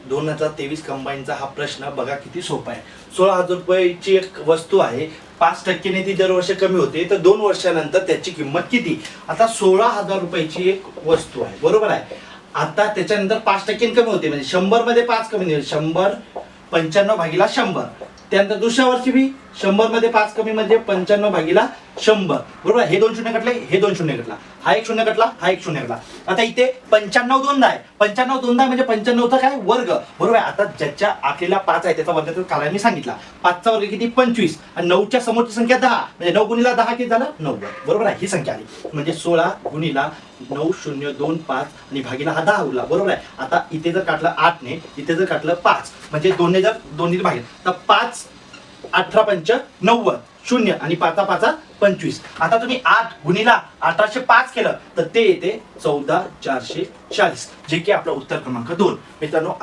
2023 कंबाईनचा हा प्रश्न बघा किती सोपा आहे. 16,000 रुपयाची एक वस्तू आहे, 5% ती दरवर्षी कमी होते, तर 2 वर्षानंतर त्याची किंमत किती? आता 16,000 रुपयाची एक वस्तू आहे, बरोबर आहे. आता त्याच्यानंतर 5% कमी होते, म्हणजे 100 मध्ये 5 कमी होईल, 100 95 भागीला 100. त्यानंतर दुसऱ्या वर्षी बी 100 मध्ये 5 कमी म्हणजे 95 भागीला 100, बरोबर. हे 2 शून्य कटले, हे 2 शून्य कटला, हा एक शून्य कटला, हा एक शून्य कटला. आता इथे 95 दोनदा आहे, 95 दोनदा म्हणजे 95चा काय वर्ग, बरोबर आहे. आता ज्याच्या आखरीला 5 आहे त्याचा वर्ग तर काल मी सांगितला. 5चा वर्ग किती? 25, आणि 9च्या समोरची संख्या 10, म्हणजे 9 गुणिला 10 किती झालं? 90, बरोबर आहे. ही संख्या आली, म्हणजे 16 गुणिला 9025 आणि भागीला हा 10 उरला, बरोबर आहे. आता इथे जर काटलं 8 ने, इथे जर काटलं 5, म्हणजे 2 ने जर 2 ने भागेल तर 5 18 पंच 90, 0 आणि 5 5 25. आता तुम्ही 8 गुणिला 1805 केलं तर ते येते 14440, जे की आपलं उत्तर क्रमांक 2. मित्रांनो,